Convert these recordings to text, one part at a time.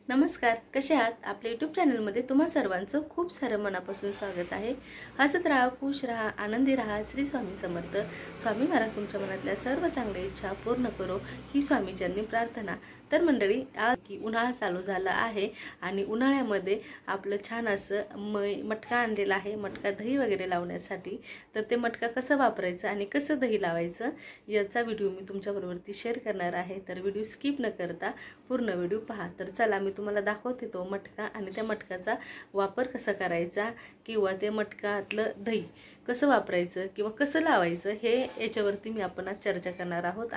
नमस्कार, कसे आहात? आपल्या यूट्यूब चॅनलमध्ये तुम्हा सर्वांचं खूप सारं मनापासून स्वागत आहे। हसत राहा, खुश राहा, आनंदी राहा। श्री स्वामी समर्थ। स्वामी महाराज तुमच्या मनातल्या सर्व चांगल्या इच्छा पूर्ण करो ही स्वामीचरणी प्रार्थना। तर मंडळी, की उन्हाळा चालू झाला आहे आणि उन्हाळ्यामध्ये आपलं छान असं मटका आणलेला आहे, मटका दही वगैरे लावण्यासाठी। तर ते मटका कसं वापरायचं आणि कसं दही लावायचं याचा व्हिडिओ मी तुमच्याबरोबर शेअर करणार आहे। तर व्हिडिओ स्किप न करता पूर्ण व्हिडिओ पहा। तर चला मी तुम्हाला दाखवते तो मटका आणि त्या मटकाचा वापर कसा करायचा किंवा ते मटकातलं दही कसं वापरायचं किंवा कसं लावायचं हे याच्यावरती मी आपण आज चर्चा करणार आहोत।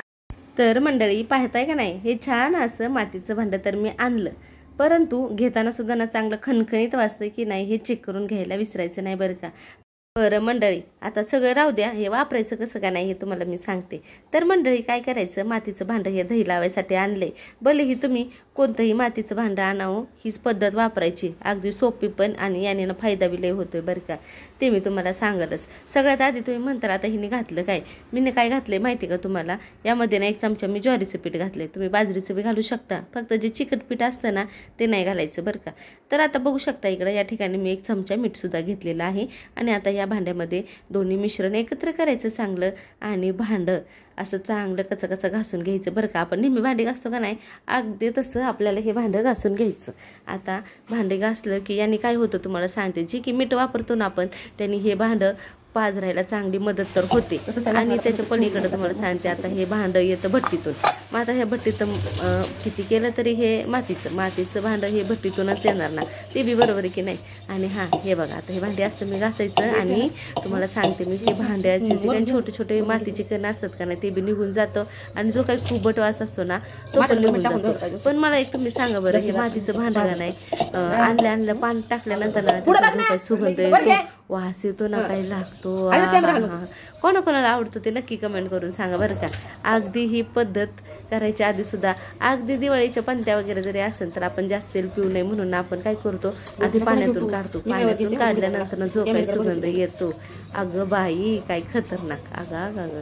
तर मंडळी, पाहताय का नाही, हे छान असं मातीचं भांडं तर मी आणलं, परंतु घेताना सुद्धा ना चांगलं खणखणीत वाजतंय की नाही हे चेक करून घ्यायला विसरायचं नाही बरं का। बरं मंडळी, आता सगळं राहू द्या, हे वापरायचं कसं का नाही हे तुम्हाला मी सांगते। तर मंडळी, काय करायचं, मातीचं भांडं हे दही लावायसाठी आणले। भलेही तुम्ही कोणतंही मातीचं भांडं आणावं, हीच पद्धत वापरायची, अगदी सोपी पण आणि याने ना फायदा बी लय होतोय बरं का। ते मी तुम्हाला सांगलच। सगळ्यात आधी तुम्ही म्हणता आता हिने घातलं काय, मीने काय घातलंय माहिती का तुम्हाला, यामध्ये ना 1 चमचा मी ज्वारीचं पीठ घातलंय, तुम्ही बाजरीचं बी घालू शकता, फक्त जे चिकट पीठ असतं ना ते नाही घालायचं बरं का। तर आता बघू शकता इकडे या ठिकाणी मी 1 चमचा मीठ सुद्धा घेतलेलं आहे आणि आता या भांड्यामध्ये दोन्ही मिश्रण एकत्र करायचं चांगलं आणि भांडं असं चांगलं कचकच घासून घ्यायचं बरं का। आपण नेहमी भांडे घासतो का नाही, अगदी तसं आपल्याला हे भांडं घासून घ्यायचं। आता भांडे घासलं की याने काय होतं तुम्हाला सांगते, जे की मीठ वापरतो ना आपण त्यांनी हे भांडं पाजरायला चांगली मदत तर होते। आणि त्याच्या पलीकडे तुम्हाला सांगते, आता हे भांडं येतं भट्टीतून, मग आता ह्या भट्टीतून किती केलं तरी हे मातीचं भांडं हे भट्टीतूनच येणार ना, ते बी बरोबर आहे की नाही। आणि हां, हे बघा, आता हे भांडे असतं मी घासायचं आणि तुम्हाला सांगते मी ते भांड्याचे जे काही छोटे छोटे मातीचे कण असतात का नाही ते बी निघून जातं आणि जो काही खूपट वास असतो ना तो पण निघून जातो। पण मला एक तुम्ही सांगा बरं, हे मातीचं भांडं का नाही आणलं पाणी टाकल्यानंतर ना जो काही सुगंध येतो, वास येतो ना, काही लागतो, कोणाकोणाला आवडतं ते नक्की कमेंट करून सांगा बरं का। अगदी ही पद्धत करायच्या आधी सुद्धा, अगदी दिवाळीच्या पंत्या वगैरे जरी असेल तर आपण जास्त तेल पिऊ नये म्हणून आपण काय करतो, आधी पाण्यातून काढतो, पाण्यातून काढल्यानंतर जो काही सुगंध येतो, अगं बाई काय खतरनाक, अगं।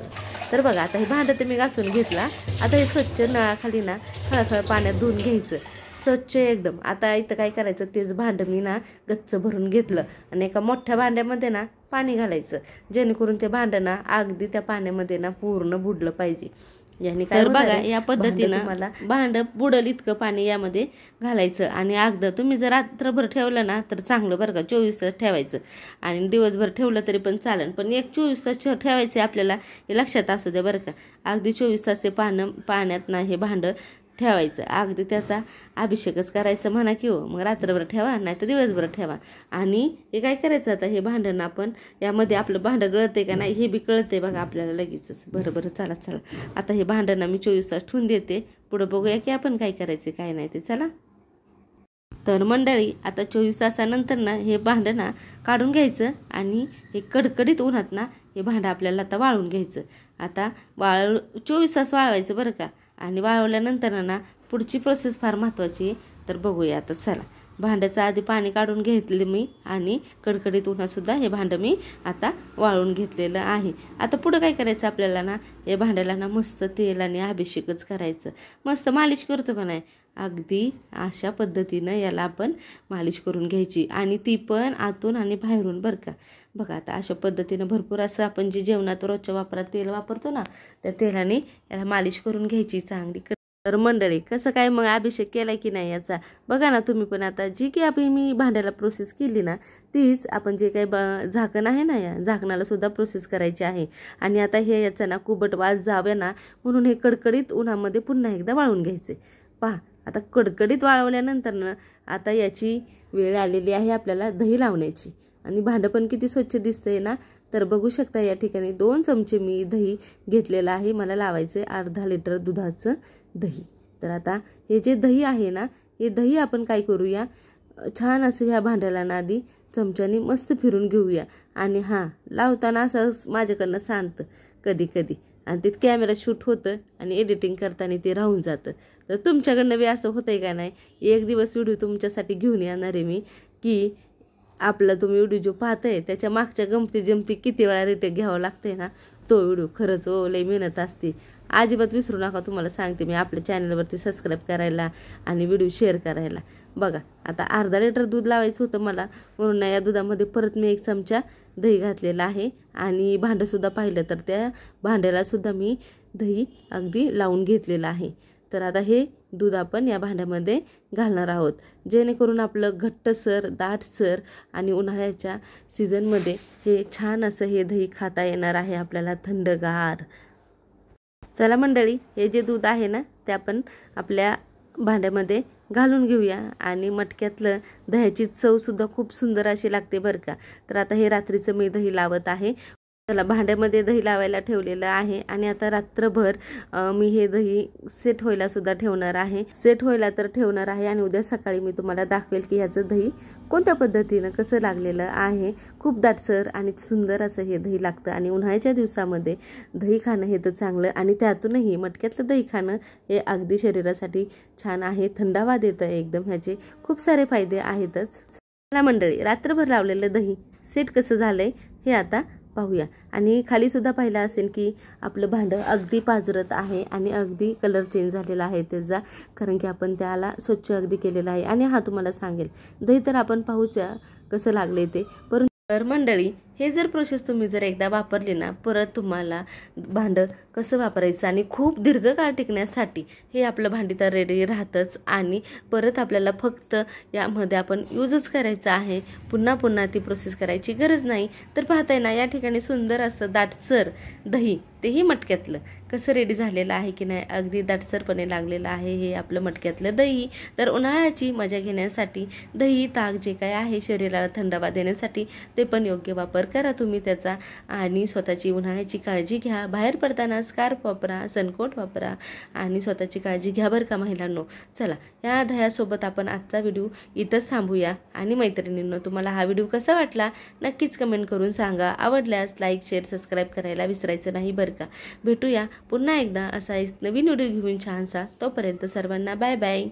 तर बघा, आता हे भांडं ते मी घासून घेतला, आता हे स्वच्छ नळाखाली ना खळखळ पाण्यात धुवून घ्यायचं स्वच्छ एकदम। आता इथं काय करायचं, तेच भांडं मी ना गच्च भरून घेतलं आणि एका मोठ्या भांड्यामध्ये ना पाणी घालायचं, जेणेकरून ते भांडं ना अगदी त्या पाण्यामध्ये ना पूर्ण बुडलं पाहिजे। याने काय बघा, या पद्धतीनं मला भांडं बुडल इतकं पाणी यामध्ये घालायचं आणि अगदी तुम्ही जर रात्रभर ठेवलं ना तर चांगलं बरं का, 24 तास ठेवायचं आणि दिवसभर ठेवलं तरी पण चालेल, पण 24 तास ठेवायचं आपल्याला, हे लक्षात असू द्या बरं का। अगदी 24 तास ते पाण्यात ना हे भांडं ठेवायचं, अगदी त्याचा अभिषेकच करायचं म्हणा किंवा मग रात्रभर ठेवा नाही तर दिवसभर ठेवा। आणि हे काय करायचं, आता हे भांडण आपण यामध्ये आपलं भांडं गळते का नाही हे बी कळते बघा आपल्याला लगेचच। बरं चला आता हे भांडण मी 24 तास ठेवून देते, पुढे बघूया की आपण काय करायचं काय नाही ते, चला। तर मंडळी, आता 24 तासानंतर ना हे भांडं ना काढून घ्यायचं आणि हे कडकडीत उन्हात ना हे भांडं आपल्याला आता वाळून घ्यायचं। आता 24 तास वाळवायचं बरं का। आणि वाळवल्यानंतर ना पुढची प्रोसेस फार महत्त्वाची, तर बघूया आता चला। भांड्याचं आधी पाणी काढून घेतलं मी आणि कडकडीत उन्हात सुद्धा हे भांडं मी आता वाळून घेतलेलं आहे। आता पुढं काय करायचं आपल्याला ना, हे भांड्याला ना मस्त तेल आणि अभिषेकच करायचं, मस्त मालिश करतो का नाही, अगदी अशा पद्धतीनं याला आपण मालिश करून घ्यायची आणि ती पण आतून आणि बाहेरून बरं का। बघा, आता अशा पद्धतीनं भरपूर असं आपण जे जेवणात रोजच्या वापरात तेल वापरतो ना त्या तेलाने याला मालिश करून घ्यायची चांगली। तर मंडळी, कसं काय मग अभिषेक केला की नाही याचा बघा ना तुम्ही पण। आता जी की मी भांड्याला प्रोसेस केली ना तीच आपण जे काही झाकण आहे ना, या झाकणाला सुद्धा प्रोसेस करायची आहे। आणि आता हे याचा ना कुबट वास जावे ना म्हणून हे कडकडीत उन्हामध्ये पुन्हा एकदा वाळून घ्यायचे। पहा, आता कडकडीत वाळवल्यानंतर ना आता याची वेळ आलेली आहे आपल्याला दही लावण्याची। आणि भांडं पण किती स्वच्छ दिसतंय ना, तर बघू शकता या ठिकाणी 2 चमचे मी दही घेतलेलं आहे, मला लावायचं आहे अर्धा लिटर दुधाचं दही। तर आता हे जे दही आहे ना, हे दही आपण काय करूया, छान असं ह्या भांड्याला ना आधी चमच्याने मस्त फिरून घेऊया। आणि हां, लावताना असं माझ्याकडनं सांगतं कधी आणि ते कॅमेरा शूट होतं आणि एडिटिंग करताना ते राहून जातं। तर तुमच्याकडनं बी असं होतंय का नाही, एक दिवस व्हिडिओ तुमच्यासाठी घेऊन येणार आहे मी, की आपला तुम्ही व्हिडिओ जो पाहताय त्याच्या मागच्या गमती जमती किती वेळा रिटेक घ्यावं लागतंय ना तो व्हिडिओ खरंच लई मेहनत असते. अजिबात विसरू नका, तुम्हाला सांगते मी, आपल्या चॅनलवरती सबस्क्राईब करायला आणि व्हिडिओ शेअर करायला. बघा आता अर्धा लिटर दूध लावायचं होतं मला, म्हणून या दुधामध्ये परत मी 1 चमचा दही घातलेला आहे. आणि भांडंसुद्धा पाहिलं तर त्या भांड्यालासुद्धा मी दही अगदी लावून घेतलेलं आहे. तर आता हे दूध आपण या भांड्यामध्ये घालणार आहोत, जेणेकरून आपलं घट्टसर दाटसर आणि उन्हाळ्याच्या सीझनमध्ये हे छान असं हे दही खाता येणार आहे आपल्याला थंडगार. चला मंडळी, हे जे दूध आहे ना ते आपण आपल्या भांड्यामध्ये घालून घेऊया. आणि मटक्यातलं दह्याची चवसुद्धा खूप सुंदर अशी लागते बरं का. तर आता हे रात्रीचं मी दही लावत आहे. चला, भांड्यामध्ये दही लावायला ठेवलेलं आहे आणि आता रात्रभर मी हे दही सेट व्हायला सुद्धा ठेवणार आहे. सेट व्हायला तर ठेवणार आहे आणि उद्या सकाळी मी तुम्हाला दाखवेल की ह्याचं दही कोणत्या पद्धतीनं कसं लागलेलं आहे. खूप दाटसर आणि सुंदर असं हे दही लागतं. आणि उन्हाळ्याच्या दिवसामध्ये दही खाणं हे तर चांगलं, आणि त्यातूनही मटक्यातलं दही खाणं हे अगदी शरीरासाठी छान आहे. थंडावा देतं एकदम, ह्याचे खूप सारे फायदे आहेतच. चला मंडळी, रात्रभर लावलेलं दही सेट कसं झालंय हे आता पाहूया. आणि खाली सुद्धा पाहिलं असेल की आपलं भांडं अगदी पाजरत आहे आणि अगदी कलर चेंज झालेला आहे त्याचा, कारण की आपण त्याला स्वच्छ अगदी केलेलं आहे. आणि हा तुम्हाला सांगेल दही तर आपण पाहूया कसं लागले ते. परंतु तर मंडळी, हे जर प्रोसेस तुम्ही जर एकदा वापरली ना, परत तुम्हाला भांडं कसं वापरायचं आणि खूप दीर्घकाळ टिकण्यासाठी हे आपलं भांडी तर रेडी राहतंच. आणि परत आपल्याला फक्त यामध्ये आपण यूजच करायचं आहे, पुन्हा पुन्हा ती प्रोसेस करायची गरज नाही. तर पाहताय ना, या ठिकाणी सुंदर असं दाटसर दही, तेही मटक्यातलं कसं रेडी झालेलं आहे की नाही, अगदी दाटसरपणे लागलेलं आहे हे आपलं मटक्यातलं दही. तर उन्हाळ्याची मजा घेण्यासाठी दही ताक जे काय आहे शरीराला थंडावा देण्यासाठी ते पण योग्य वापर करा तुम्ही त्याचा. आणि स्वतःची उन्हाळ्याची काळजी घ्या. बाहेर पडताना स्कार्फ वापरा, सनकोट वापरा आणि स्वतःची काळजी घ्या बरं का महिलांनो. चला, या दह्यासोबत आपण आजचा व्हिडिओ इथंच थांबूया. आणि मैत्रिणींनो, तुम्हाला हा व्हिडिओ कसा वाटला नक्कीच कमेंट करून सांगा. आवडल्यास लाईक शेअर सबस्क्राईब करायला विसरायचं नाही बरं का. भेटूया पुन्हा एकदा असा एक नवीन व्हिडिओ घेऊन छानसा. तोपर्यंत सर्वांना बाय बाय.